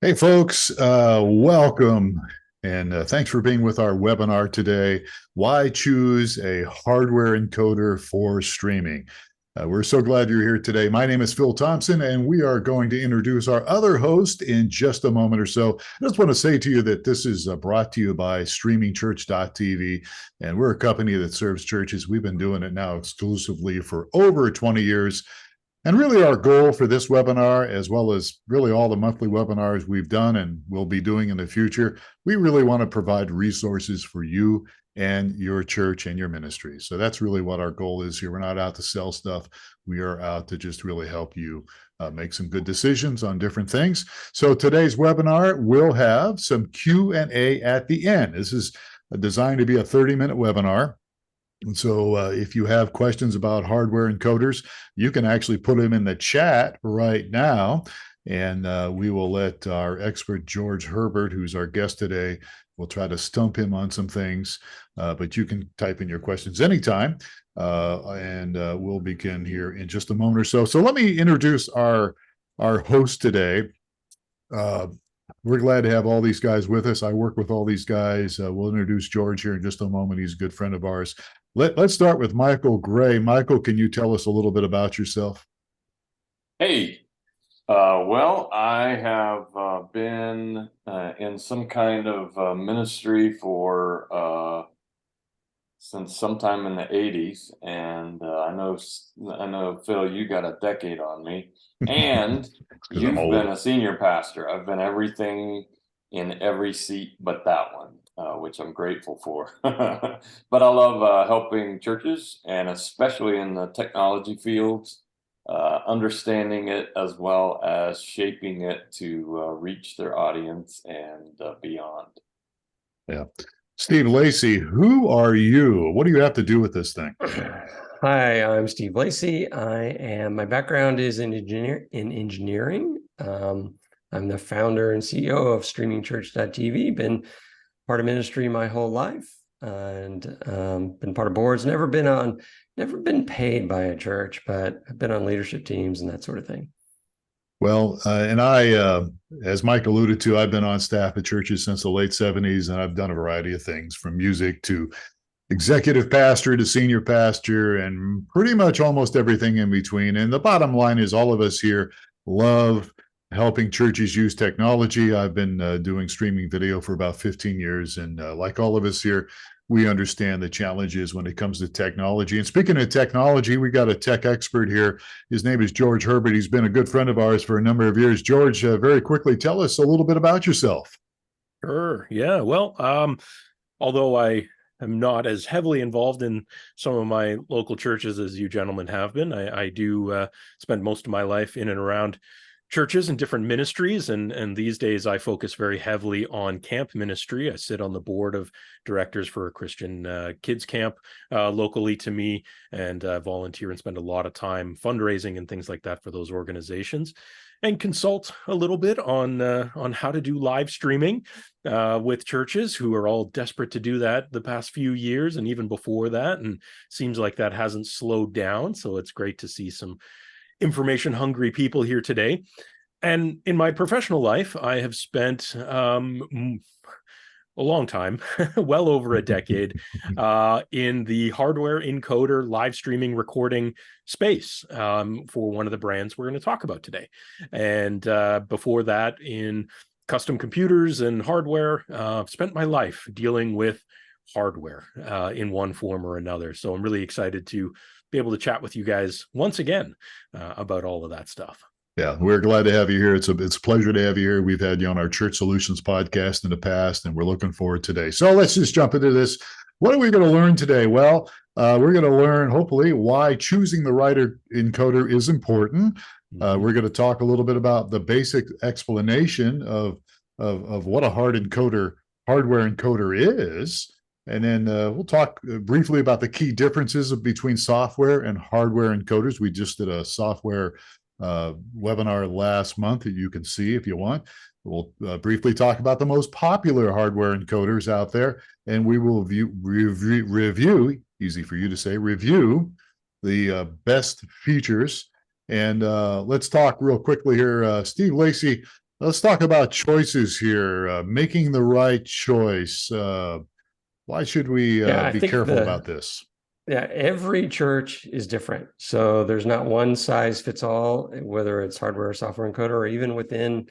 Hey, folks, welcome and thanks for being with our webinar today. Why choose a hardware encoder for streaming? We're so glad you're here today. My name is Phil Thompson, and we are going to introduce our other host in just a moment or so. I just want to say to you that this is brought to you by streamingchurch.tv, and we're a company that serves churches. We've been doing it now exclusively for over 20 years. And really, our goal for this webinar, as well as really all the monthly webinars we've done and will be doing in the future, we really want to provide resources for you and your church and your ministry. So that's really what our goal is here. We're not out to sell stuff. We are out to just really help you make some good decisions on different things. So today's webinar will have some Q&A at the end. This is designed to be a 30-minute webinar. And so if you have questions about hardware encoders, you can actually put them in the chat right now. And we will let our expert, George Herbert, who's our guest today, we'll try to stump him on some things. But you can type in your questions anytime. And we'll begin here in just a moment or so. So let me introduce our host today. We're glad to have all these guys with us. I work with all these guys. We'll introduce George here in just a moment. He's a good friend of ours. Let's start with Michael Gray. Michael, can you tell us a little bit about yourself? Hey, well, I have been in some kind of ministry for since sometime in the 80s, and I know Phil, you got a decade on me, and you've been a senior pastor. I've been everything in every seat but that one, which I'm grateful for. But I love helping churches, and especially in the technology fields, understanding it as well as shaping it to reach their audience and beyond. Yeah. Steve Lacy, who are you? What do you have to do with this thing? Hi, I'm Steve Lacy. My background is in engineering. I'm the founder and CEO of streamingchurch.tv. Been part of ministry my whole life, and been part of boards. Never been paid by a church, but I've been on leadership teams and that sort of thing. Well, and I, as Mike alluded to, I've been on staff at churches since the late 70s, and I've done a variety of things from music to executive pastor to senior pastor and pretty much almost everything in between. And the bottom line is all of us here love helping churches use technology. I've been doing streaming video for about 15 years. And like all of us here, we understand the challenges when it comes to technology. And speaking of technology, we got a tech expert here. His name is George Herbert. He's been a good friend of ours for a number of years. George, very quickly, tell us a little bit about yourself. Sure. Yeah. Well, although I am not as heavily involved in some of my local churches as you gentlemen have been, I do spend most of my life in and around churches and different ministries, and these days I focus very heavily on camp ministry. I sit on the board of directors for a Christian kids camp locally to me, and volunteer and spend a lot of time fundraising and things like that for those organizations, and consult a little bit on how to do live streaming with churches who are all desperate to do that the past few years and even before that, and seems like that hasn't slowed down. So it's great to see some information hungry people here today. And in my professional life, I have spent a long time, well over a decade, in the hardware encoder live streaming recording space for one of the brands we're going to talk about today. And before that, in custom computers and hardware, I've spent my life dealing with hardware in one form or another. So I'm really excited to be able to chat with you guys once again about all of that stuff. Yeah, we're glad to have you here. It's a pleasure to have you here. We've had you on our Church Solutions podcast in the past, and we're looking forward today. So let's just jump into this. What are we going to learn today? Well, we're going to learn, hopefully, why choosing the right encoder is important. We're going to talk a little bit about the basic explanation of what a hardware encoder is. And then we'll talk briefly about the key differences between software and hardware encoders. We just did a software webinar last month that you can see if you want. We'll briefly talk about the most popular hardware encoders out there, and we will review, easy for you to say, review the best features. And let's talk real quickly here. Steve Lacy, Let's talk about choices here. Making the right choice. Why should we Yeah, I be think careful about this? Yeah, every church is different. So there's not one size fits all, whether it's hardware or software encoder, or even within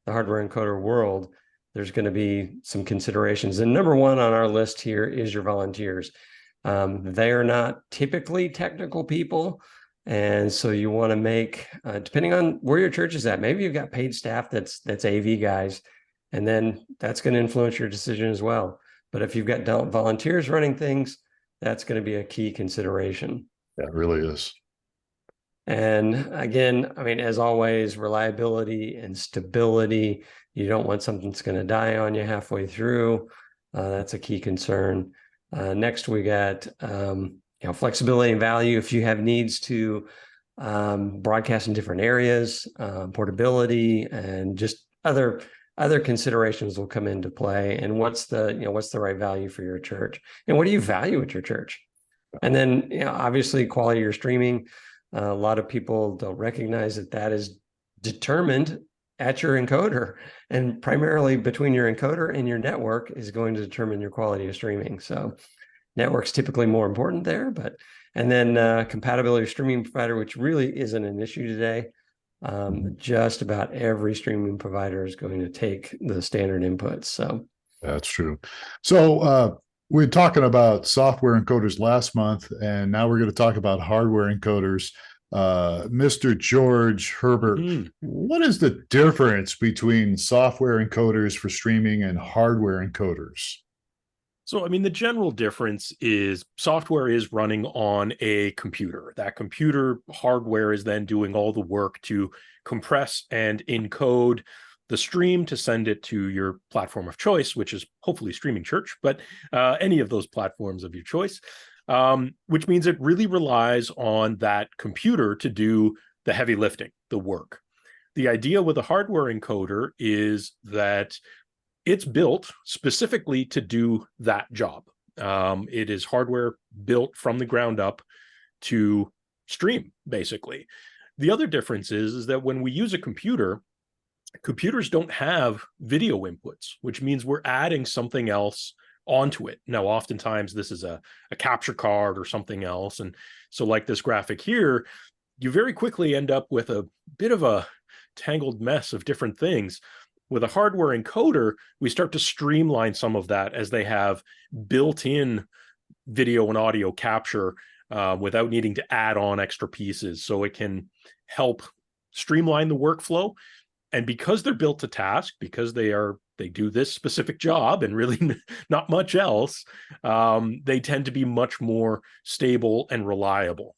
the hardware encoder world, there's going to be some considerations. And number one on our list here is your volunteers. They are not typically technical people. And so you want to make, depending on where your church is at, maybe you've got paid staff that's AV guys, and then that's going to influence your decision as well. But if you've got volunteers running things, that's going to be a key consideration. That really is. And again, I mean, as always, reliability and stability. You don't want something that's going to die on you halfway through. That's a key concern. Next, we got flexibility and value. If you have needs to broadcast in different areas, portability, and just other considerations will come into play. And what's the right value for your church, and what do you value at your church? And then obviously quality of your streaming. A lot of people don't recognize that is determined at your encoder, and primarily between your encoder and your network is going to determine your quality of streaming. So network's typically more important there, and then compatibility of streaming provider, which really isn't an issue today. Just about every streaming provider is going to take the standard inputs. So that's true. So we were talking about software encoders last month, and now we're going to talk about hardware encoders. Mr. George Herbert, what is the difference between software encoders for streaming and hardware encoders? So, I mean, the general difference is software is running on a computer. That computer hardware is then doing all the work to compress and encode the stream to send it to your platform of choice, which is hopefully Streaming Church, but any of those platforms of your choice, which means it really relies on that computer to do the heavy lifting, the work. The idea with a hardware encoder is that it's built specifically to do that job. It is hardware built from the ground up to stream, basically. The other difference is that when we use a computer, computers don't have video inputs, which means we're adding something else onto it. Now, oftentimes this is a capture card or something else. And so like this graphic here, you very quickly end up with a bit of a tangled mess of different things. With a hardware encoder, we start to streamline some of that as they have built-in video and audio capture without needing to add on extra pieces. So it can help streamline the workflow. And because they're built to task, because they do this specific job and really not much else, they tend to be much more stable and reliable.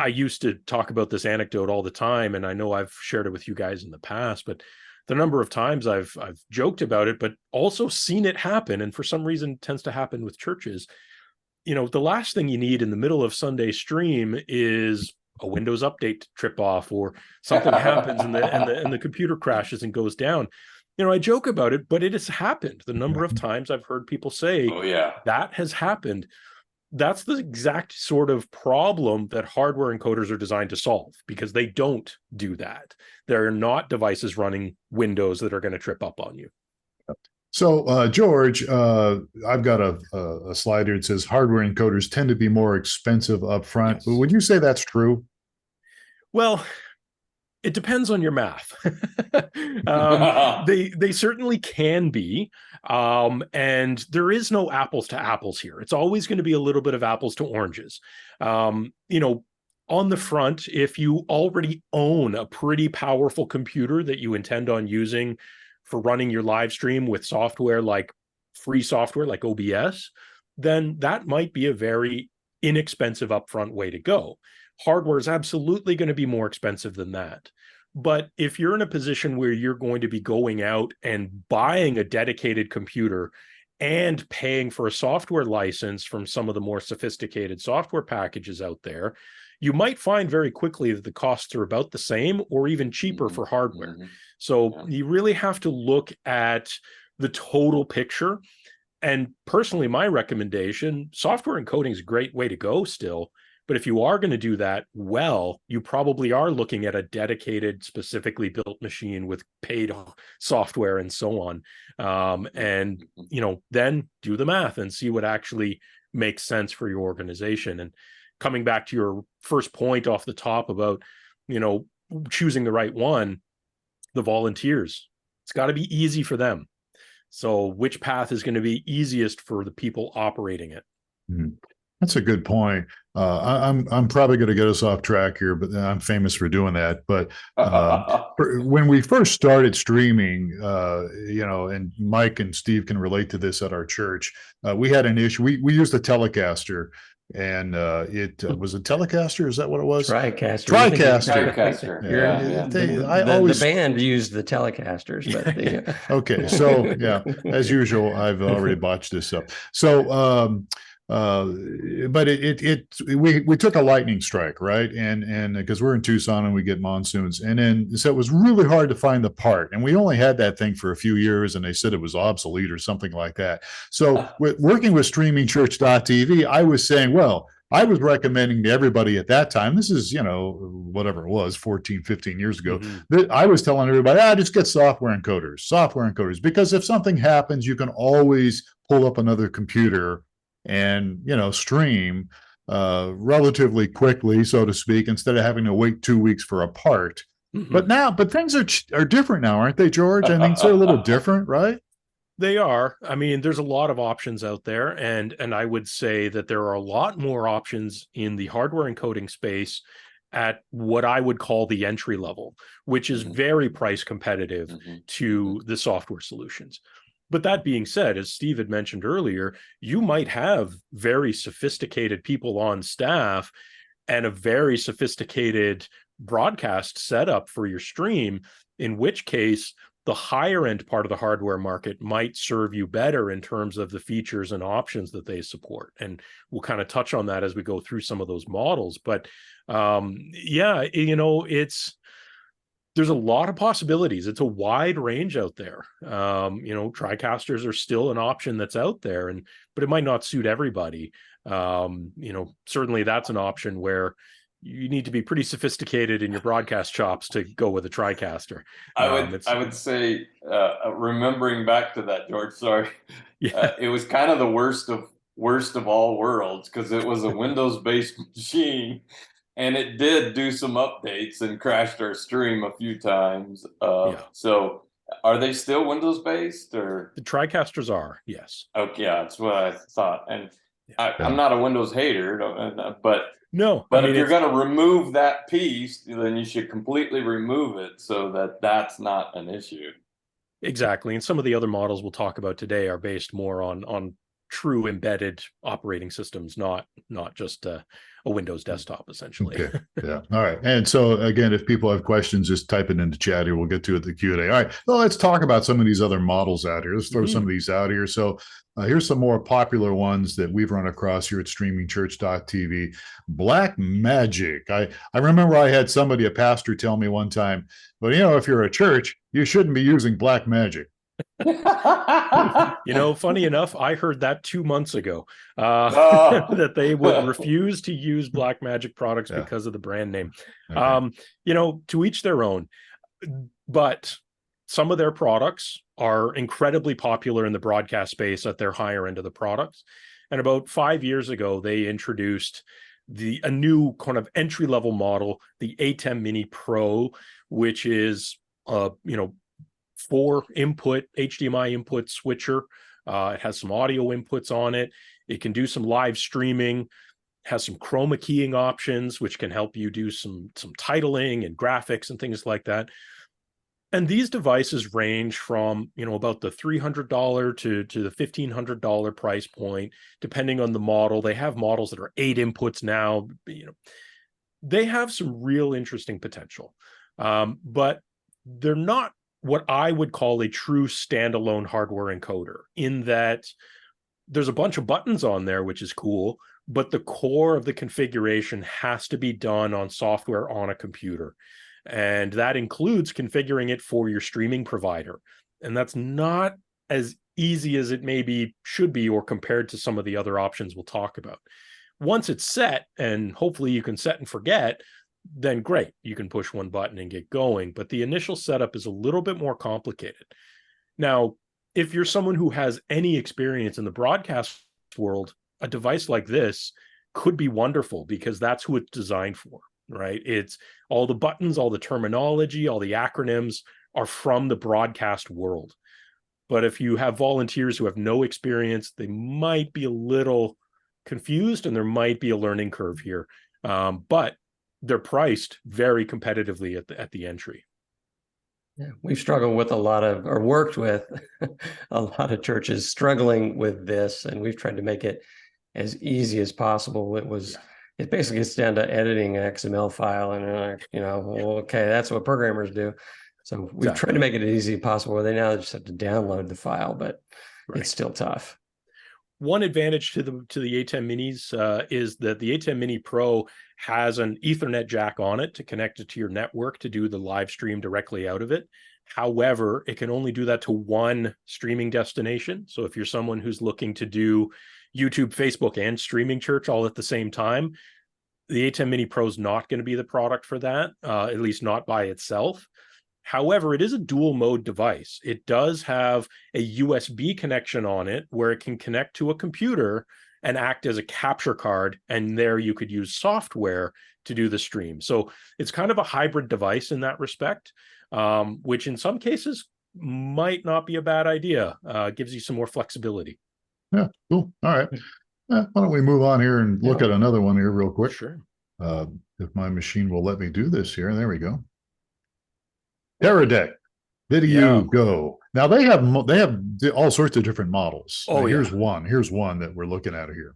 I used to talk about this anecdote all the time, and I know I've shared it with you guys in the past, but the number of times I've joked about it, but also seen it happen, and for some reason it tends to happen with churches. The last thing you need in the middle of Sunday stream is a Windows update to trip off, or something happens and the computer crashes and goes down. I joke about it, but it has happened. The number of times I've heard people say, Oh yeah, that has happened. That's the exact sort of problem that hardware encoders are designed to solve, because they don't do that. There are not devices running Windows that are going to trip up on you. So, George, I've got a slide here that says hardware encoders tend to be more expensive upfront. Yes. Would you say that's true? Well, it depends on your math. They certainly can be. And there is no apples to apples here. It's always going to be a little bit of apples to oranges. On the front, if you already own a pretty powerful computer that you intend on using for running your live stream with software like free software like OBS, then that might be a very inexpensive upfront way to go. Hardware is absolutely going to be more expensive than that. But if you're in a position where you're going to be going out and buying a dedicated computer and paying for a software license from some of the more sophisticated software packages out there, you might find very quickly that the costs are about the same or even cheaper for hardware. So you really have to look at the total picture. And personally, my recommendation, software encoding is a great way to go still, But if you are going to do that well, you probably are looking at a dedicated, specifically built machine with paid software and so on. And, then do the math and see what actually makes sense for your organization. And coming back to your first point off the top about, choosing the right one, the volunteers, it's got to be easy for them. So which path is going to be easiest for the people operating it? That's a good point. I'm probably going to get us off track here, but I'm famous for doing that. But when we first started streaming, and Mike and Steve can relate to this at our church, we had an issue. We used a Telecaster, and it was a Telecaster. Is that what it was? TriCaster. TriCaster. The band used the Telecasters, but okay. So yeah, as usual, I've already botched this up. So but we took a lightning strike, right? And because we're in Tucson and we get monsoons, and then so it was really hard to find the part, and we only had that thing for a few years, and they said it was obsolete or something like that. So working with streamingchurch.tv, I was saying, well, I was recommending to everybody at that time, this is, whatever it was, 14, 15 years ago, that I was telling everybody, just get software encoders, because if something happens, you can always pull up another computer and, stream relatively quickly, so to speak, instead of having to wait 2 weeks for a part. But things are different now, aren't they, George? I mean, they're a little different, right? They are. I mean, there's a lot of options out there, and I would say that there are a lot more options in the hardware encoding space at what I would call the entry level, which is very price competitive to the software solutions. But that being said, as Steve had mentioned earlier, you might have very sophisticated people on staff and a very sophisticated broadcast setup for your stream, in which case the higher end part of the hardware market might serve you better in terms of the features and options that they support. And we'll kind of touch on that as we go through some of those models. But there's a lot of possibilities. It's a wide range out there. TriCasters are still an option that's out there, but it might not suit everybody. Certainly that's an option where you need to be pretty sophisticated in your broadcast chops to go with a TriCaster. I would say, remembering back to that, George, sorry, it was kind of the worst of all worlds, because it was a Windows-based machine. And it did do some updates and crashed our stream a few times. So are they still Windows-based, or? The TriCasters are, yes. Okay, yeah, that's what I thought. And I'm not a Windows hater, but if you're going to remove that piece, then you should completely remove it so that that's not an issue. Exactly. And some of the other models we'll talk about today are based more on true embedded operating systems, not just a Windows desktop, essentially. Okay. Yeah. All right. And so again, if people have questions, just type it into chat here. We'll get to it at the Q&A. All right. Well, let's talk about some of these other models out here. Let's throw some of these out here. So here's some more popular ones that we've run across here at streamingchurch.tv. Blackmagic. I remember I had a pastor tell me one time, but if you're a church, you shouldn't be using Blackmagic. Funny enough, I heard that 2 months ago, that they would refuse to use Blackmagic products because of the brand name. Okay. To each their own, but some of their products are incredibly popular in the broadcast space at their higher end of the products. And about 5 years ago, they introduced a new kind of entry-level model, the ATEM Mini Pro, which is 4-input HDMI input switcher. It has some audio inputs on it. It can do some live streaming, has some chroma keying options, which can help you do some titling and graphics and things like that. And these devices range from, about the $300 to the $1,500 price point, depending on the model. They have models that are 8 inputs now. They have some real interesting potential, but they're not what I would call a true standalone hardware encoder, in that there's a bunch of buttons on there, which is cool, but the core of the configuration has to be done on software on a computer. And that includes configuring it for your streaming provider. And that's not as easy as it maybe should be, or compared to some of the other options we'll talk about. Once it's set, and hopefully you can set and forget, then great, you can push one button and get going. But the initial setup is a little bit more complicated. Now, if you're someone who has any experience in the broadcast world, a device like this could be wonderful because that's who it's designed for, right? It's all the buttons, all the terminology, all the acronyms are from the broadcast world. But if you have volunteers who have no experience, they might be a little confused and there might be a learning curve here. But they're priced very competitively at the entry. Yeah, we've struggled with or worked with a lot of churches struggling with this, and we've tried to make it as easy as possible. It basically gets down to editing an XML file, and okay, that's what programmers do. So we've tried to make it as easy as possible, where they now just have to download the file, but it's still tough. One advantage to the ATEM Minis is that the ATEM Mini Pro has an Ethernet jack on it to connect it to your network to do the live stream directly out of it. However, it can only do that to one streaming destination. So if you're someone who's looking to do YouTube, Facebook, and streaming church all at the same time, the ATEM Mini Pro is not going to be the product for that, at least not by itself. However, it is a dual mode device. It does have a USB connection on it where it can connect to a computer and act as a capture card. And there you could use software to do the stream. So it's kind of a hybrid device in that respect, which in some cases might not be a bad idea. Gives you some more flexibility. Yeah, cool. All right. Why don't we move on here and look at another one here real quick? Sure. If my machine will let me do this here. There we go. Teradek Video Go. Now they have all sorts of different models. Oh, here's one. Here's one that we're looking at here.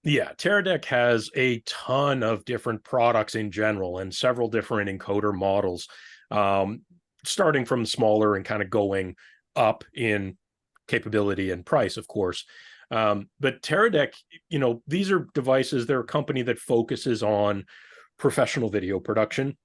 Yeah, Teradek has a ton of different products in general and several different encoder models, starting from smaller and kind of going up in capability and price, of course. But Teradek, these are devices. They're a company that focuses on professional video production.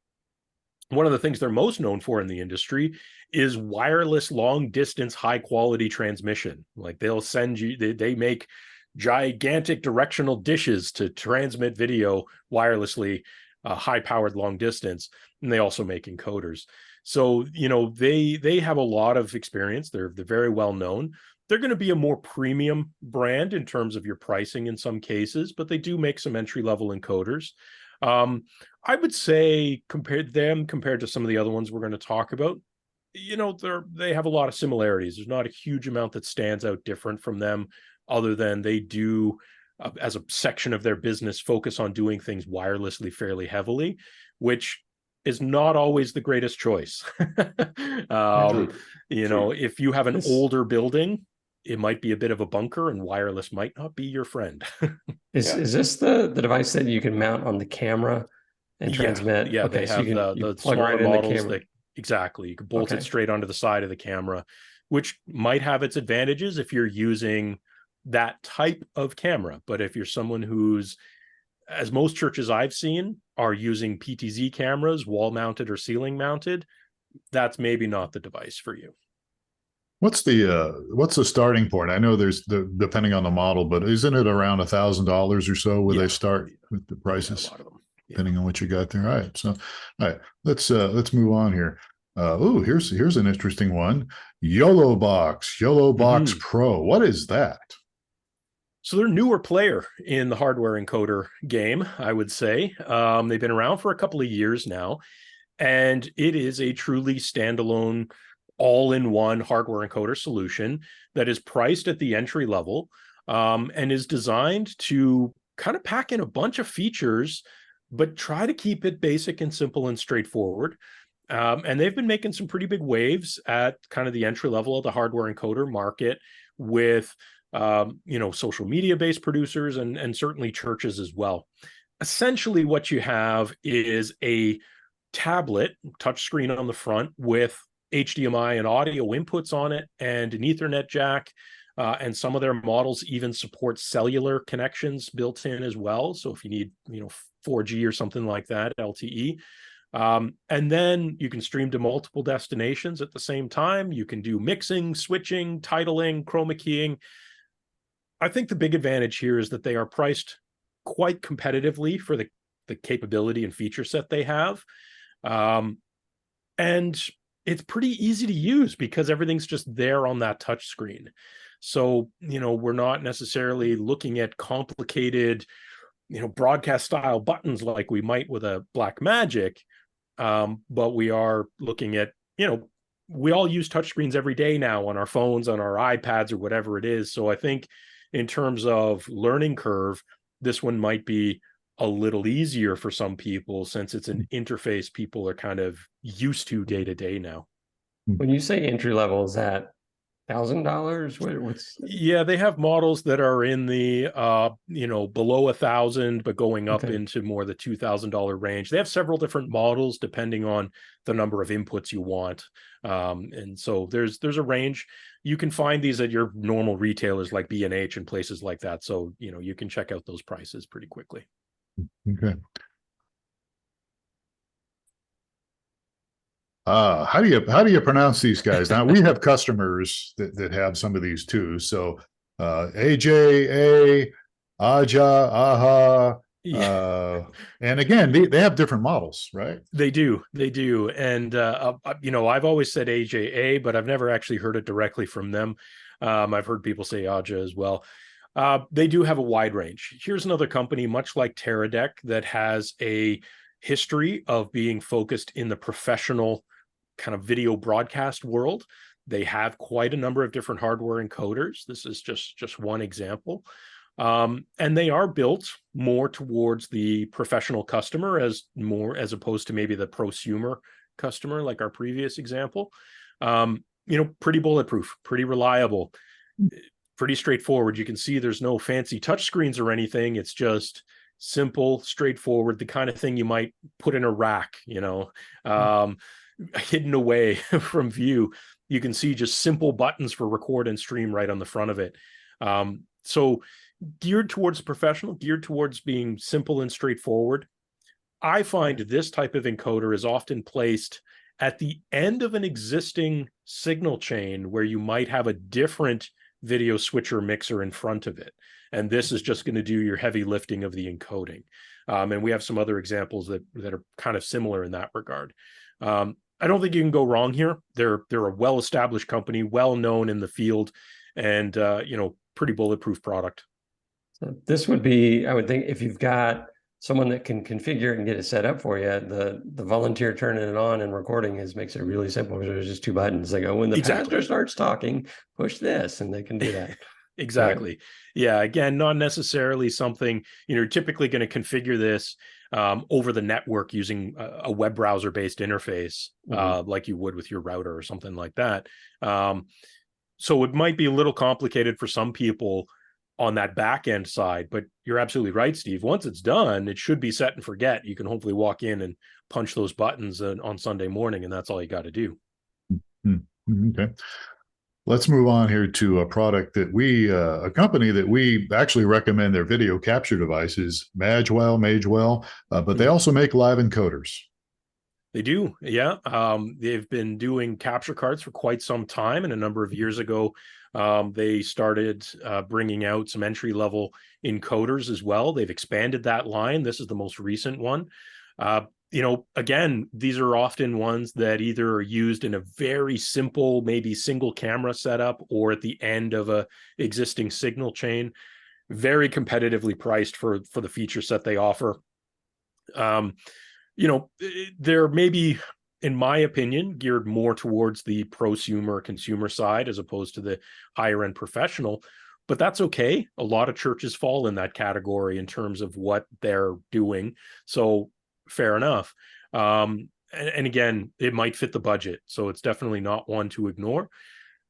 One of the things they're most known for in the industry is wireless long distance, high quality transmission. Like they'll send you, they make gigantic directional dishes to transmit video wirelessly, high powered long distance. And they also make encoders. So, they have a lot of experience. They're very well known. They're going to be a more premium brand in terms of your pricing in some cases, but they do make some entry level encoders. I would say compared to some of the other ones we're going to talk about, they have a lot of similarities. There's not a huge amount that stands out different from them, other than they do, as a section of their business, focus on doing things wirelessly fairly heavily, which is not always the greatest choice. If you have an older building, it might be a bit of a bunker, and wireless might not be your friend. Is this the device that you can mount on the camera and transmit? Yeah, okay, they have the smaller models that exactly. You can bolt it straight onto the side of the camera, which might have its advantages if you're using that type of camera. But if you're someone who's, as most churches I've seen are using PTZ cameras, wall mounted or ceiling mounted, that's maybe not the device for you. What's the starting point? I know there's depending on the model, but isn't it around $1,000 or so where they start with the prices? Depending on what you got there. All right. So, all right, let's move on here. Here's an interesting one. YOLOBOX Pro. What is that? So they're a newer player in the hardware encoder game, I would say. They've been around for a couple of years now, and it is a truly standalone, all-in-one hardware encoder solution that is priced at the entry level, and is designed to kind of pack in a bunch of features, but try to keep it basic and simple and straightforward. And they've been making some pretty big waves at kind of the entry level of the hardware encoder market with social media based producers and certainly churches as well. Essentially what you have is a tablet touchscreen on the front with HDMI and audio inputs on it and an Ethernet jack, and some of their models even support cellular connections built in as well. So if you need 4G or something like that, LTE, and then you can stream to multiple destinations at the same time. You can do mixing, switching, titling, chroma keying. I think the big advantage here is that they are priced quite competitively for the capability and feature set they have. And it's pretty easy to use because everything's just there on that touch screen. So, we're not necessarily looking at complicated, broadcast style buttons like we might with a Blackmagic, but we are looking at, we all use touchscreens every day now on our phones, on our iPads, or whatever it is. So I think in terms of learning curve, this one might be a little easier for some people since it's an interface people are kind of used to day to day now. When you say entry level, is that $1,000? What's Yeah, they have models that are in the below 1,000 but going up into more the $2,000 range. They have several different models depending on the number of inputs you want, and so there's a range. You can find these at your normal retailers like B&H and places like that, so you can check out those prices pretty quickly. Okay. How do you pronounce these guys? Now we have customers that have some of these too. So AJA, Aja, Aha, and again they have different models, right? They do, and I've always said AJA, but I've never actually heard it directly from them. I've heard people say Aja as well. They do have a wide range. Here's another company, much like Teradek, that has a history of being focused in the professional kind of video broadcast world. They have quite a number of different hardware encoders. This is just one example. And they are built more towards the professional customer as opposed to maybe the prosumer customer, like our previous example. Pretty bulletproof, pretty reliable, pretty straightforward. You can see there's no fancy touchscreens or anything. It's just simple, straightforward, the kind of thing you might put in a rack, hidden away from view. You can see just simple buttons for record and stream right on the front of it. So geared towards professional, geared towards being simple and straightforward. I find this type of encoder is often placed at the end of an existing signal chain where you might have a different video switcher mixer in front of it. And this is just going to do your heavy lifting of the encoding. And we have some other examples that are kind of similar in that regard. I don't think you can go wrong here. They're a well-established company, well-known in the field, and pretty bulletproof product. So this would be, I would think, if you've got someone that can configure it and get it set up for you, the volunteer turning it on and recording makes it really simple because there's just two buttons. They go, when the pastor starts talking, push this, and they can do that. Exactly. Right. Yeah. Again, not necessarily something, you're typically going to configure this over the network using a web browser based interface, like you would with your router or something like that. So it might be a little complicated for some people on that back end side, but you're absolutely right, Steve. Once it's done, it should be set and forget. You can hopefully walk in and punch those buttons on Sunday morning, and that's all you got to do. Okay. Let's move on here to a product that a company that we actually recommend their video capture devices, Magewell, but they also make live encoders. They do, yeah. They've been doing capture cards for quite some time, and a number of years ago, they started bringing out some entry-level encoders as well. They've expanded that line. This is the most recent one. Again, these are often ones that either are used in a very simple, maybe single camera setup or at the end of a existing signal chain. Very competitively priced for the feature set they offer. They're maybe, in my opinion, geared more towards the prosumer consumer side as opposed to the higher end professional, but that's okay. A lot of churches fall in that category in terms of what they're doing. So fair enough. And again, it might fit the budget. So it's definitely not one to ignore.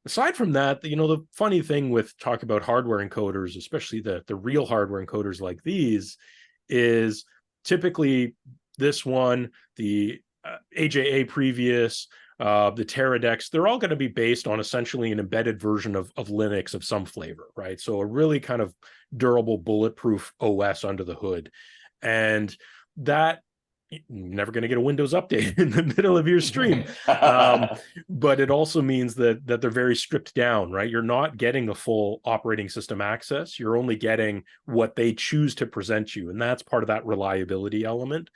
Aside from that, the funny thing with talking about hardware encoders, especially the real hardware encoders like these, is typically this one, the AJA previous, the Teradeks, they're all going to be based on essentially an embedded version of Linux of some flavor, right? So a really kind of durable, bulletproof OS under the hood. And that you're never going to get a Windows update in the middle of your stream. But it also means that they're very stripped down, right? You're not getting a full operating system access. You're only getting what they choose to present you. And that's part of that reliability element.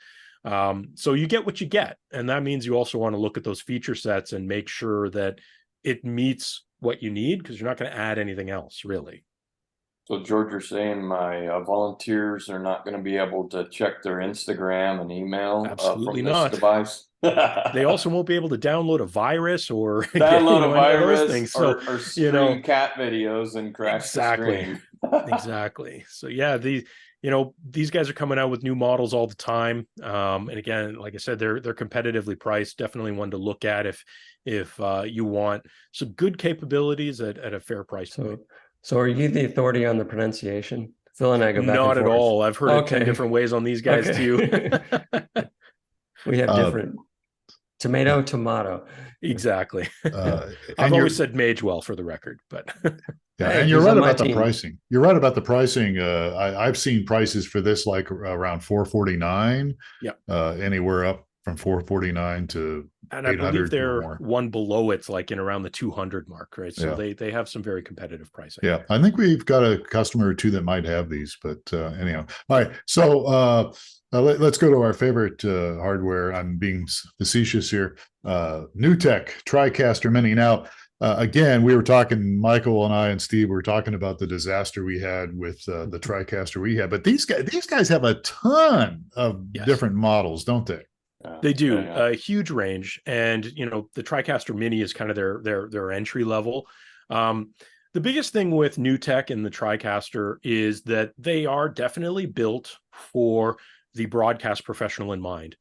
So you get what you get. And that means you also want to look at those feature sets and make sure that it meets what you need, because you're not going to add anything else, really. So George, you're saying my volunteers are not going to be able to check their Instagram and email Absolutely from not. this device? They also won't be able to download a virus or download a virus things. or stream cat videos and crash exactly. the stream. Exactly. So yeah, these guys are coming out with new models all the time. And again, like I said, they're competitively priced. Definitely one to look at if you want some good capabilities at a fair price. So are you the authority on the pronunciation? Phil and I go back Not and at forth. all. I've heard it 10 different ways on these guys too. We have different tomato. Exactly. I've always said Magewell for the record, but yeah, hey, and you're right about the team. pricing. You're right about the pricing. I've seen prices for this like around $449. Yeah, anywhere up from $449 to and I believe they're one below it's like in around the 200 mark, right? So they have some very competitive pricing. Yeah, I think we've got a customer or two that might have these, but anyhow. All right, so let's go to our favorite hardware. I'm being facetious here. NewTek TriCaster Mini. Now, again, we were talking, Michael and I and Steve were talking about the disaster we had with the TriCaster we had, but these guys have a ton of different models, don't they? They do a huge range, and the TriCaster Mini is kind of their entry level. The biggest thing with NewTek and the TriCaster is that they are definitely built for the broadcast professional in mind.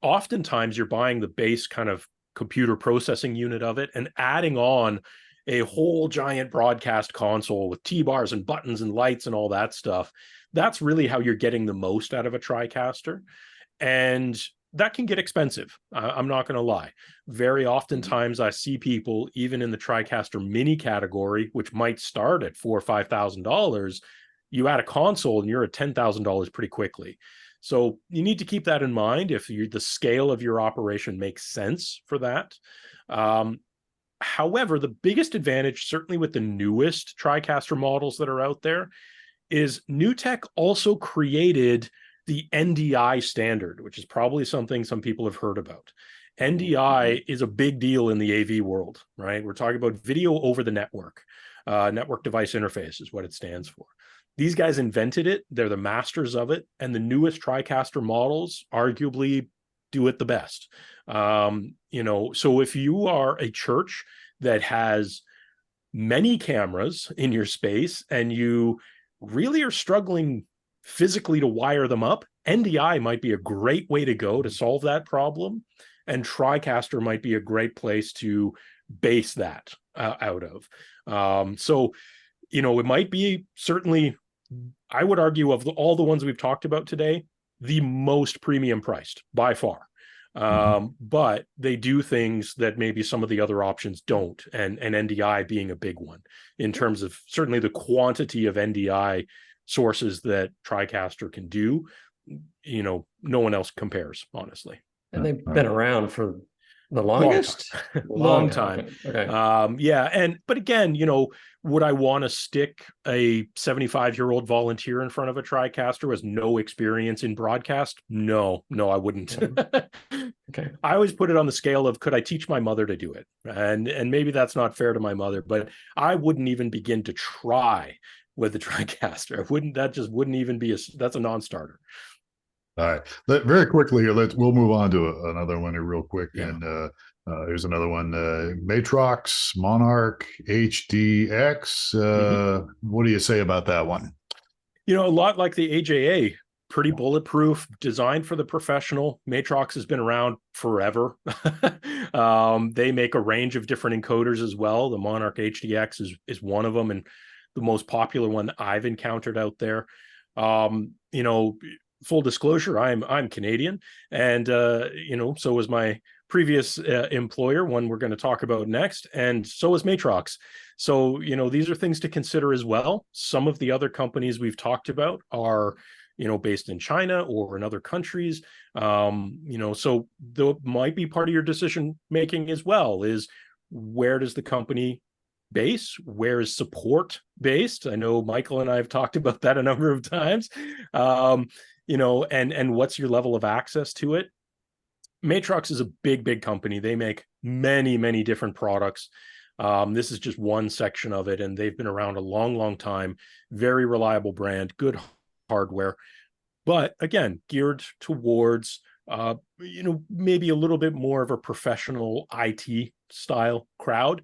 Oftentimes, you're buying the base kind of computer processing unit of it and adding on a whole giant broadcast console with T-bars and buttons and lights and all that stuff. That's really how you're getting the most out of a TriCaster, and that can get expensive. I'm not going to lie. Very oftentimes I see people, even in the TriCaster Mini category, which might start at $4,000 or $5,000, you add a console and you're at $10,000 pretty quickly. So you need to keep that in mind if the scale of your operation makes sense for that. However, the biggest advantage, certainly with the newest TriCaster models that are out there, is NewTek also created the NDI standard, which is probably something some people have heard about. NDI is a big deal in the AV world, right? We're talking about video over the network. Network device interface is what it stands for. These guys invented it. They're the masters of it. And the newest TriCaster models arguably do it the best. So if you are a church that has many cameras in your space and you really are struggling physically to wire them up, NDI might be a great way to go to solve that problem, and TriCaster might be a great place to base that out of. So it might be, certainly, I would argue, of all the ones we've talked about today, the most premium priced by far. But they do things that maybe some of the other options don't, and NDI being a big one in terms of certainly the quantity of NDI sources that TriCaster can do. No one else compares, honestly. And they've been around for the longest. Long time. Okay. But again, would I want to stick a 75-year-old volunteer in front of a TriCaster with no experience in broadcast? No, I wouldn't. Okay. I always put it on the scale of, could I teach my mother to do it? And maybe that's not fair to my mother, but I wouldn't even begin to try with the TriCaster. That just wouldn't even be that's a non-starter. All right. Very quickly here, we'll move on to another one here real quick. Yeah. And here's another one. Matrox Monarch HDX. What do you say about that one? A lot like the AJA, pretty bulletproof, designed for the professional. Matrox has been around forever. They make a range of different encoders as well. The Monarch HDX is one of them, and the most popular one that I've encountered out there. Full disclosure, I'm Canadian, and so was my previous employer, one we're going to talk about next, and so is Matrox. So these are things to consider as well. Some of the other companies we've talked about are based in China or in other countries. So there might be part of your decision making as well is, where does the company base? Where is support based? I know Michael and I have talked about that a number of times. And what's your level of access to it? Matrox is a big company. They make many different products. This is just one section of it, and they've been around a long time. Very reliable brand, good hardware, but again, geared towards maybe a little bit more of a professional IT style crowd.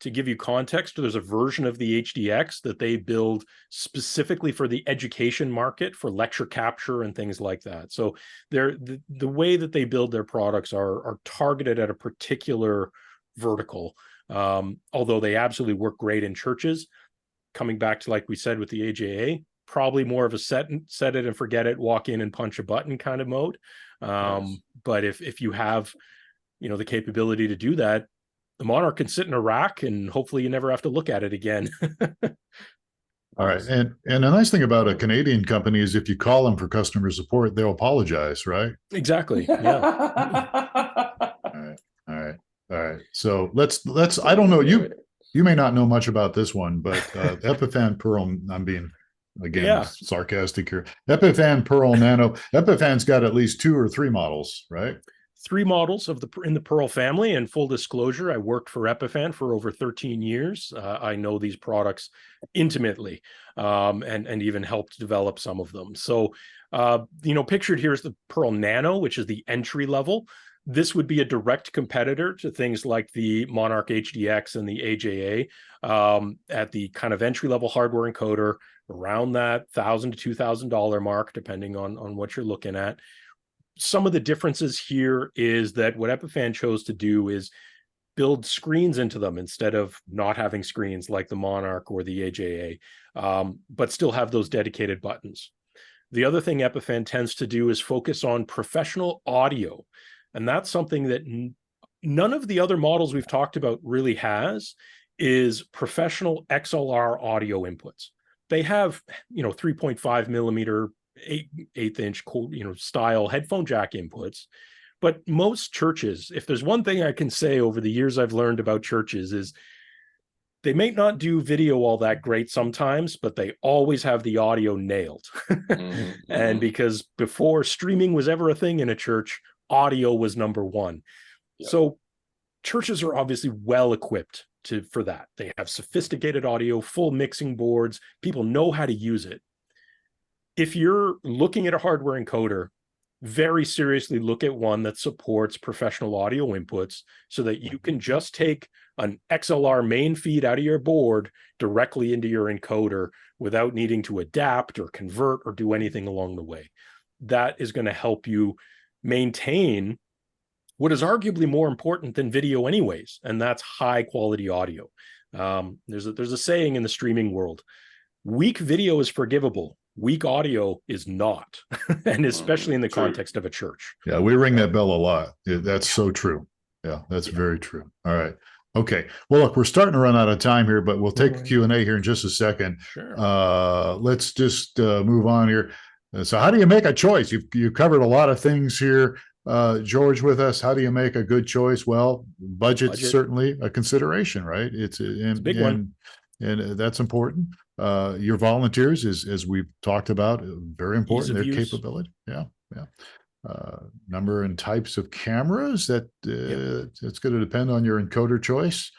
To give you context, there's a version of the HDX that they build specifically for the education market, for lecture capture and things like that. So the way that they build their products are targeted at a particular vertical, although they absolutely work great in churches. Coming back to, like we said, with the AJA, probably more of a set it and forget it, walk in and punch a button kind of mode. Yes. But if you have the capability to do that, the Monarch can sit in a rack and hopefully you never have to look at it again. All right. And the nice thing about a Canadian company is if you call them for customer support, they'll apologize, right? Exactly. Yeah. All right. So let's I don't know, you may not know much about this one, but Epiphan Pearl, I'm being sarcastic here. Epiphan Pearl Nano. Epiphan's got at least 2 or 3 models, right? 3 models in the Pearl family, and full disclosure, I worked for Epiphan for over 13 years. I know these products intimately, and even helped develop some of them. So, pictured here is the Pearl Nano, which is the entry level. This would be a direct competitor to things like the Monarch HDX and the AJA, at the kind of entry level hardware encoder, around that $1,000 to $2,000 mark, depending on what you're looking at. Some of the differences here is that what Epiphan chose to do is build screens into them instead of not having screens like the Monarch or the AJA, but still have those dedicated buttons. The other thing Epiphan tends to do is focus on professional audio. And that's something that none of the other models we've talked about really has, is professional XLR audio inputs. They have, 3.5 millimeter 8th inch style headphone jack inputs, but most churches, if there's one thing I can say over the years I've learned about churches, is they may not do video all that great sometimes, but they always have the audio nailed. And because before streaming was ever a thing in a church, audio was number one. Yep. So churches are obviously well equipped for that. They have sophisticated audio, full mixing boards. People know how to use it. If you're looking at a hardware encoder, very seriously look at one that supports professional audio inputs, so that you can just take an XLR main feed out of your board directly into your encoder without needing to adapt or convert or do anything along the way. That is going to help you maintain what is arguably more important than video anyways, and that's high quality audio. There's a saying in the streaming world: weak video is forgivable, weak audio is not. And especially in the context of a church. Yeah, we ring that bell a lot. That's so true. Yeah, that's very true. All right. Okay. Well, look, we're starting to run out of time here, but we'll take a Q&A here in just a second. Sure. Let's just move on here. So how do you make a choice? You've covered a lot of things here, George, with us. How do you make a good choice? Well, budget's certainly a consideration, right? It's a big one. And that's important. Your volunteers, as we've talked about, very important. Their capability. Yeah. Number and types of cameras. It's going to depend on your encoder choice.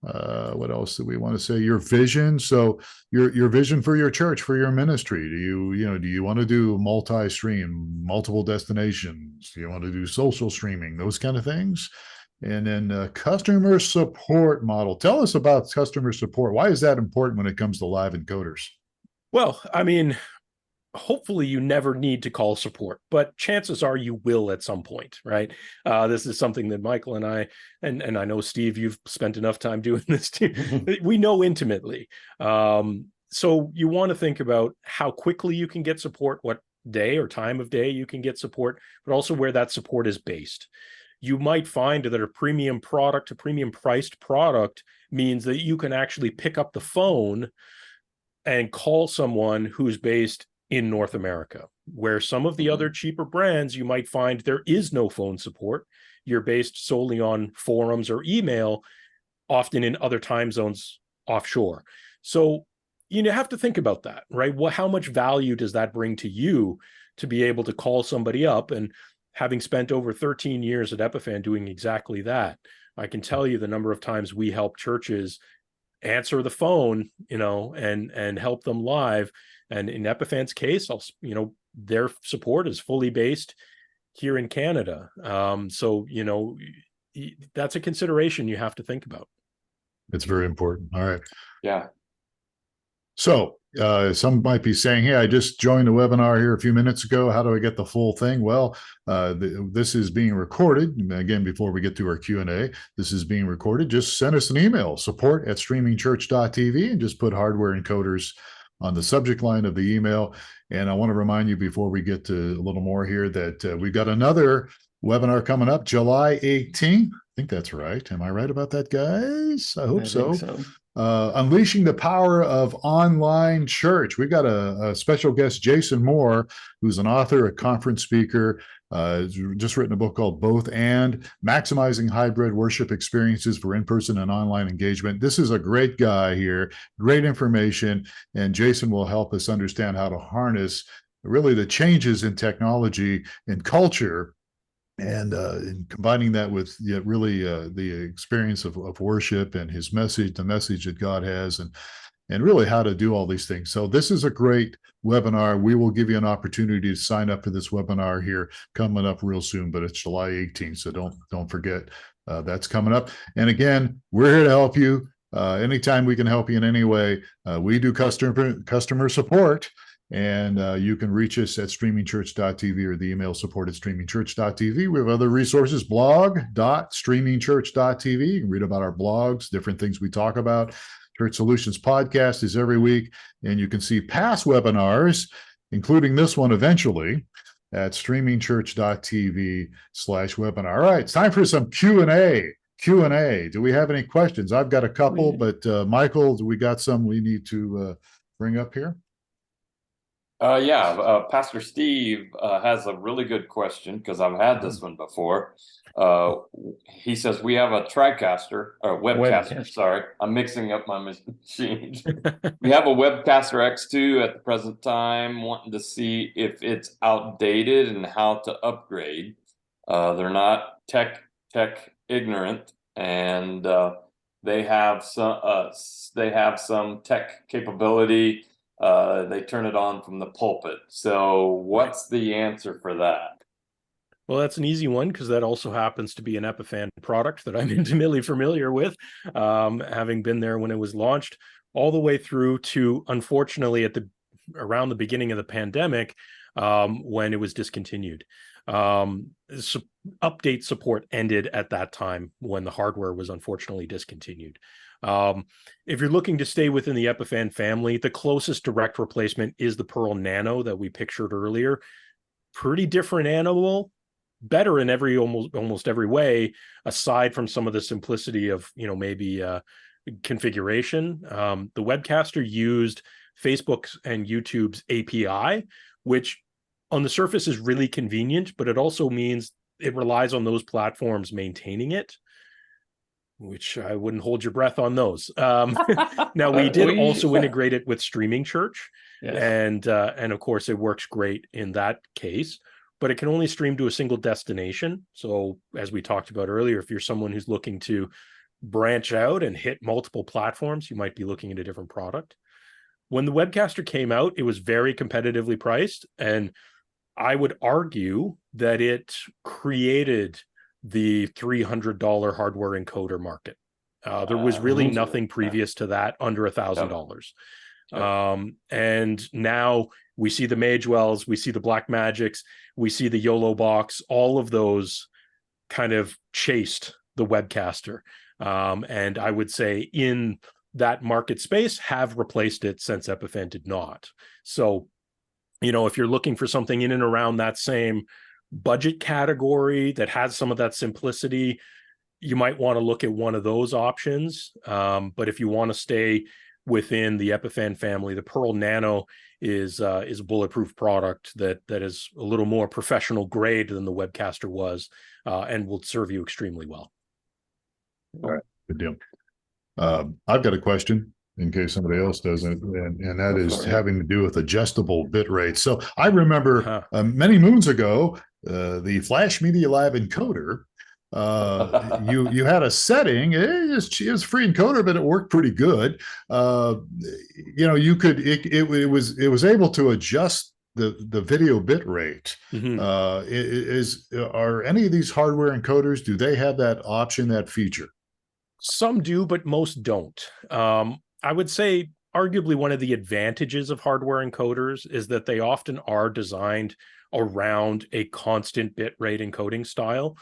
What else do we want to say? Your vision. So your vision for your church, for your ministry. Do you want to do multi-stream, multiple destinations? Do you want to do social streaming? Those kind of things. And then customer support model. Tell us about customer support. Why is that important when it comes to live encoders? Well, I mean, hopefully you never need to call support, but chances are you will at some point, right? This is something that Michael and I, and I know, Steve, you've spent enough time doing this too. We know intimately. So you want to think about how quickly you can get support, what day or time of day you can get support, but also where that support is based. You might find that a premium product, a premium priced product, means that you can actually pick up the phone and call someone who's based in North America, where some of the other cheaper brands, you might find there is no phone support. You're based solely on forums or email, often in other time zones offshore. So you have to think about that, right? How much value does that bring to you to be able to call somebody up? And having spent over 13 years at Epiphan doing exactly that, I can tell you the number of times we help churches answer the phone, and help them live. And in Epiphan's case, their support is fully based here in Canada. So, that's a consideration you have to think about. It's very important. All right. Yeah. So some might be saying, hey, I just joined the webinar here a few minutes ago. How do I get the full thing? Well, this is being recorded. Again, before we get to our Q&A, this is being recorded. Just send us an email, support@streamingchurch.tv, and just put hardware encoders on the subject line of the email. And I want to remind you before we get to a little more here that we've got another webinar coming up July 18th. I think that's right. Am I right about that, guys? I hope so. Unleashing the power of online church. We've got a special guest, Jason Moore, who's an author, a conference speaker, just written a book called Both and Maximizing Hybrid Worship Experiences for In-Person and Online Engagement. This is a great guy here, great information, and Jason will help us understand how to harness really the changes in technology and culture, and combining that with really the experience of worship and his message, the message that God has, and really how to do all these things. So this is a great webinar. We will give you an opportunity to sign up for this webinar here coming up real soon, but it's July 18th, so don't forget that's coming up. And again, we're here to help you. Anytime we can help you in any way, we do customer support. And you can reach us at streamingchurch.tv or the email support@streamingchurch.tv. We have other resources, blog.streamingchurch.tv. You can read about our blogs, different things we talk about. Church Solutions podcast is every week. And you can see past webinars, including this one eventually, at streamingchurch.tv/webinar. All right, it's time for some Q&A. Do we have any questions? I've got a couple, but Michael, do we got some we need to bring up here? Pastor Steve has a really good question because I've had this one before. He says we have a TriCaster or Webcaster. Sorry, I'm mixing up my machines. We have a Webcaster X2 at the present time, wanting to see if it's outdated and how to upgrade. They're not tech ignorant, and they have some tech capability. They turn it on from the pulpit. So what's the answer for that? Well, that's an easy one because that also happens to be an Epiphan product that I'm intimately familiar with, having been there when it was launched, all the way through to, unfortunately, around the beginning of the pandemic, when it was discontinued. Update support ended at that time when the hardware was unfortunately discontinued. If you're looking to stay within the Epiphan family, the closest direct replacement is the Pearl Nano that we pictured earlier. Pretty different animal, better in almost every way, aside from some of the simplicity of maybe configuration. The Webcaster used Facebook's and YouTube's API, which on the surface is really convenient, but it also means it relies on those platforms maintaining it, which I wouldn't hold your breath on those. Now, we did also integrate it with Streaming Church, and of course, it works great in that case, but it can only stream to a single destination. So as we talked about earlier, if you're someone who's looking to branch out and hit multiple platforms, you might be looking at a different product. When the Webcaster came out, it was very competitively priced, and I would argue that it created the $300 hardware encoder market. There was really nothing previous to that under $1,000. And now we see the Magewells, we see the Blackmagics, we see the YOLOBOX, all of those kind of chased the Webcaster. And I would say in that market space have replaced it since Epiphan did not. So, if you're looking for something in and around that same budget category that has some of that simplicity, you might want to look at one of those options. But if you want to stay within the Epiphan family. The Pearl Nano is a bulletproof product that is a little more professional grade than the Webcaster was, and will serve you extremely well. All right, good deal. I've got a question in case somebody else doesn't, and that is having to do with adjustable bit rates. So I remember many moons ago, the Flash Media Live encoder, you had a setting. It was free encoder, but it worked pretty good. You could it was able to adjust the video bit rate. Are any of these hardware encoders, do they have that option, that feature? Some do, but most don't. I would say arguably one of the advantages of hardware encoders is that they often are designed around a constant bit rate encoding style.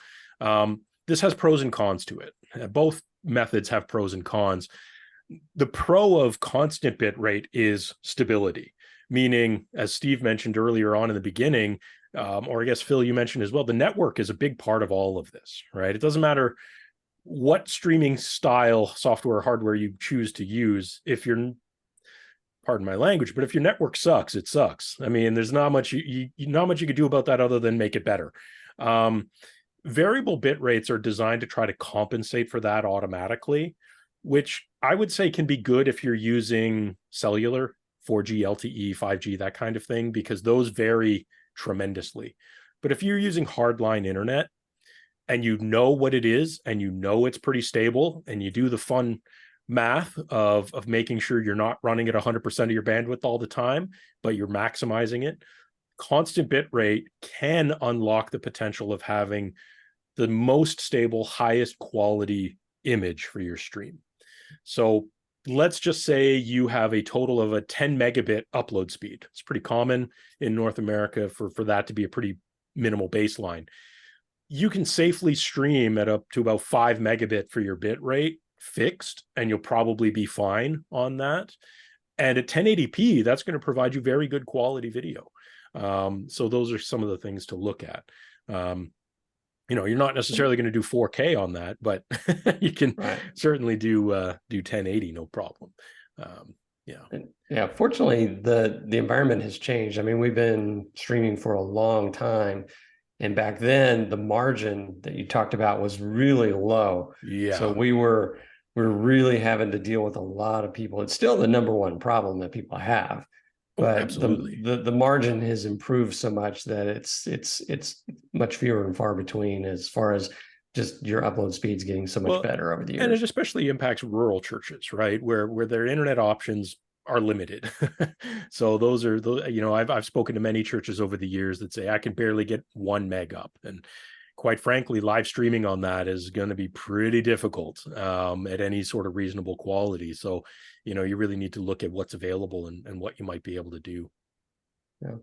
This has pros and cons to it. Both methods have pros and cons. The pro of constant bit rate is stability, meaning, as Steve mentioned earlier on in the beginning, or I guess Phil, you mentioned as well, the network is a big part of all of this, right? It doesn't matter what streaming style software or hardware you choose to use. If you're, pardon my language, but if your network sucks, it sucks. I mean, there's not much you can do about that other than make it better. Variable bit rates are designed to try to compensate for that automatically, which I would say can be good if you're using cellular, 4G, LTE, 5G, that kind of thing, because those vary tremendously. But if you're using hardline internet, and you know what it is, and you know it's pretty stable, and you do the fun math of making sure you're not running at 100% of your bandwidth all the time, but you're maximizing it, constant bit rate can unlock the potential of having the most stable, highest quality image for your stream. So let's just say you have a total of a 10 megabit upload speed. It's pretty common in North America for that to be a pretty minimal baseline. You can safely stream at up to about 5 megabit for your bit rate fixed, and you'll probably be fine on that. And at 1080p, that's going to provide you very good quality video. So those are some of the things to look at. You're not necessarily going to do 4K on that, but you can certainly do 1080, no problem. Fortunately, the environment has changed. I mean, we've been streaming for a long time. And back then, the margin that you talked about was really low. Yeah. So we're really having to deal with a lot of people. It's still the number one problem that people have, but absolutely. The margin has improved so much that it's much fewer and far between as far as just your upload speeds getting so much better over the years. And it especially impacts rural churches, right, where their internet options are limited. So those are I've spoken to many churches over the years that say I can barely get 1 meg up, and quite frankly, live streaming on that is going to be pretty difficult at any sort of reasonable quality. So you really need to look at what's available and what you might be able to do. Yeah.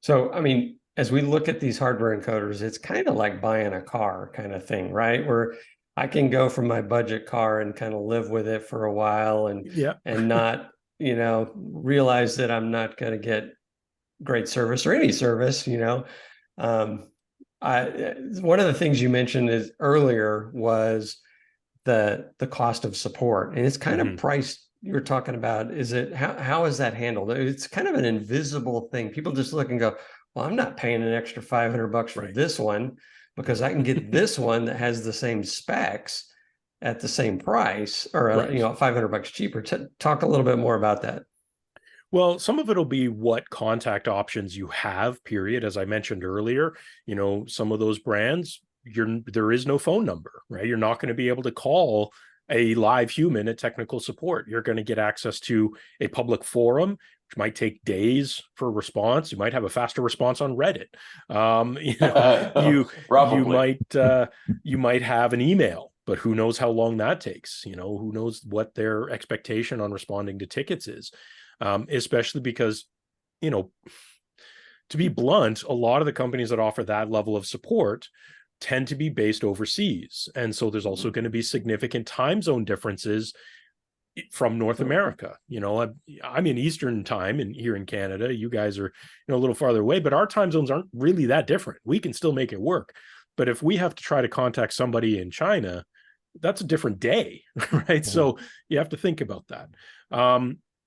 So I mean, as we look at these hardware encoders, it's kind of like buying a car kind of thing, right? Where I can go from my budget car and kind of live with it for a while and not realize that I'm not going to get great service or any service. One of the things you mentioned earlier was the cost of support, and it's kind of priced. You were talking about, how is that handled? It's kind of an invisible thing. People just look and go, well, I'm not paying an extra $500 for this one because I can get this one that has the same specs at the same price, or $500 cheaper. Talk a little bit more about that. Well, some of it'll be what contact options you have, period. As I mentioned earlier, some of those brands, there is no phone number, right? You're not going to be able to call a live human at technical support. You're going to get access to a public forum, which might take days for a response. You might have a faster response on Reddit. You might have an email, but who knows how long that takes? Who knows what their expectation on responding to tickets is, especially because, to be blunt, a lot of the companies that offer that level of support tend to be based overseas. And so there's also going to be significant time zone differences from North America. I'm in Eastern time and here in Canada, you guys are a little farther away, but our time zones aren't really that different. We can still make it work. But if we have to try to contact somebody in China, that's a different day, right? So you have to think about that.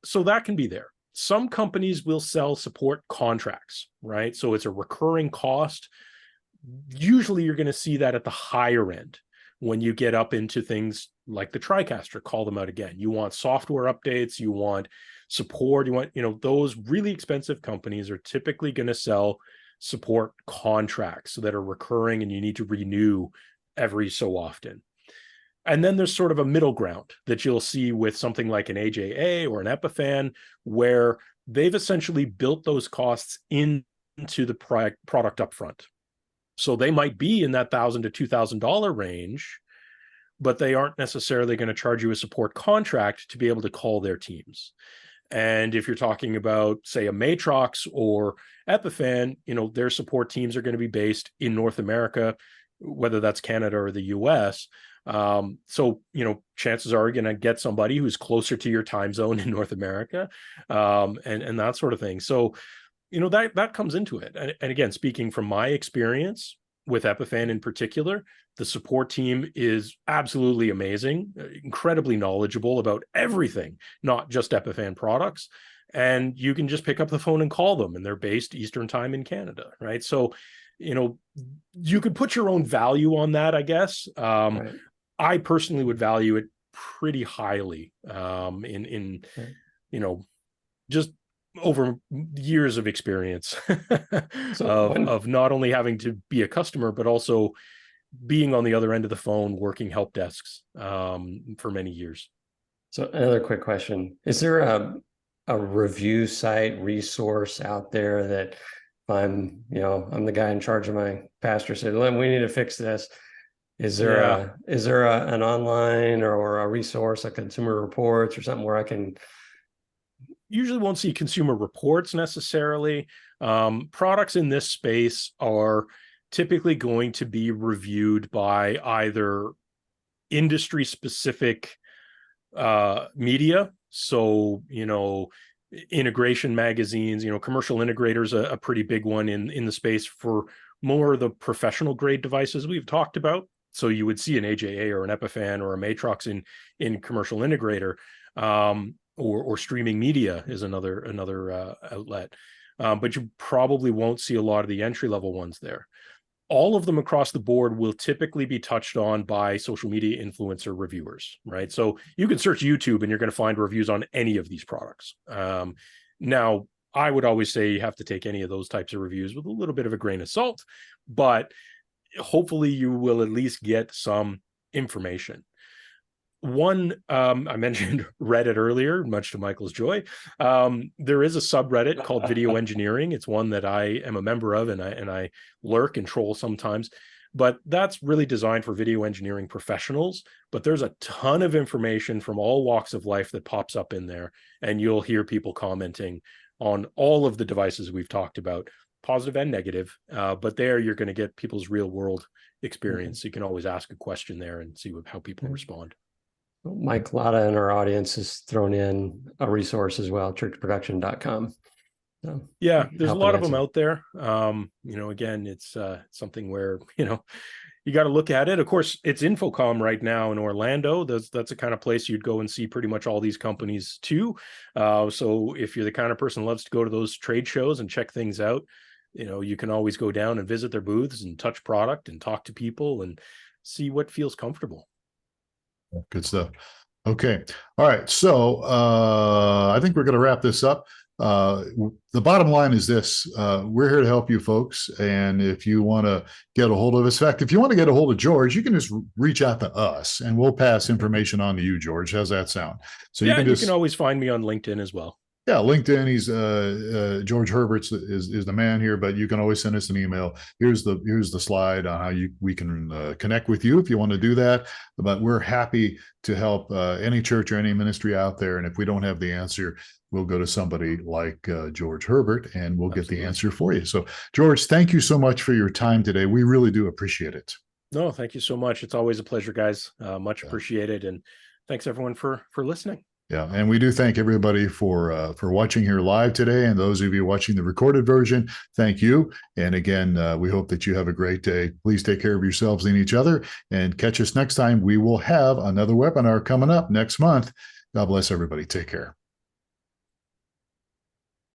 So that can be there. Some companies will sell support contracts, right? So it's a recurring cost. Usually you're going to see that at the higher end when you get up into things like the TriCaster, call them out again. You want software updates, you want support, you want, those really expensive companies are typically going to sell support contracts that are recurring and you need to renew every so often. And then there's sort of a middle ground that you'll see with something like an AJA or an Epiphan, where they've essentially built those costs into the product upfront. So they might be in that $1,000 to $2,000 range, but they aren't necessarily going to charge you a support contract to be able to call their teams. And if you're talking about, say, a Matrox or Epiphan, their support teams are going to be based in North America, whether that's Canada or the US. So, chances are you're going to get somebody who's closer to your time zone in North America, and that sort of thing. So, that comes into it. And again, speaking from my experience with Epiphan in particular, the support team is absolutely amazing, incredibly knowledgeable about everything, not just Epiphan products. And you can just pick up the phone and call them, and they're based Eastern time in Canada, right? So, you could put your own value on that, I guess. Right. I personally would value it pretty highly in just over years of experience of not only having to be a customer, but also being on the other end of the phone, working help desks for many years. So another quick question. Is there a review site resource out there that if I'm the guy in charge of my pastor said, we need to fix this. Is there an online or a resource like Consumer Reports or something where I can? Usually won't see Consumer Reports necessarily. Products in this space are typically going to be reviewed by either industry specific media. So, integration magazines, commercial integrators, a pretty big one in the space for more of the professional grade devices we've talked about. So you would see an AJA or an Epiphan or a Matrox in commercial integrator, or streaming media is another outlet. But you probably won't see a lot of the entry-level ones there. All of them across the board will typically be touched on by social media influencer reviewers, right? So you can search YouTube and you're going to find reviews on any of these products. Now, I would always say you have to take any of those types of reviews with a little bit of a grain of salt, but hopefully you will at least get some information. One, I mentioned Reddit earlier, much to Michael's joy. There is a subreddit called Video Engineering. It's one that I am a member of, and I lurk and troll sometimes. But that's really designed for video engineering professionals. But there's a ton of information from all walks of life that pops up in there, and you'll hear people commenting on all of the devices we've talked about, positive and negative. But there you're going to get people's real world experience. You can always ask a question there and see how people respond. Mike Latta in our audience has thrown in a resource as well, churchproduction.com. So yeah, there's a lot of them out there. Again, it's something where, you got to look at it. Of course, it's Infocom right now in Orlando. That's the kind of place you'd go and see pretty much all these companies too. So if you're the kind of person who loves to go to those trade shows and check things out, you can always go down and visit their booths and touch product and talk to people and see what feels comfortable. Good stuff. Okay. All right. So I think we're going to wrap this up. The bottom line is this. We're here to help you folks. And if you want to get a hold of us, in fact, if you want to get a hold of George, you can just reach out to us and we'll pass information on to you, George. How's that sound? So you can always find me on LinkedIn as well. Yeah, LinkedIn. He's George Herbert is the man here, but you can always send us an email. Here's the slide on how we can connect with you if you want to do that. But we're happy to help any church or any ministry out there. And if we don't have the answer, we'll go to somebody like George Herbert and we'll get the answer for you. So, George, thank you so much for your time today. We really do appreciate it. No, thank you so much. It's always a pleasure, guys. Much appreciated. And thanks everyone for listening. Yeah, and we do thank everybody for watching here live today, and those of you watching the recorded version, thank you. And again, we hope that you have a great day. Please take care of yourselves and each other, and catch us next time. We will have another webinar coming up next month. God bless everybody. Take care.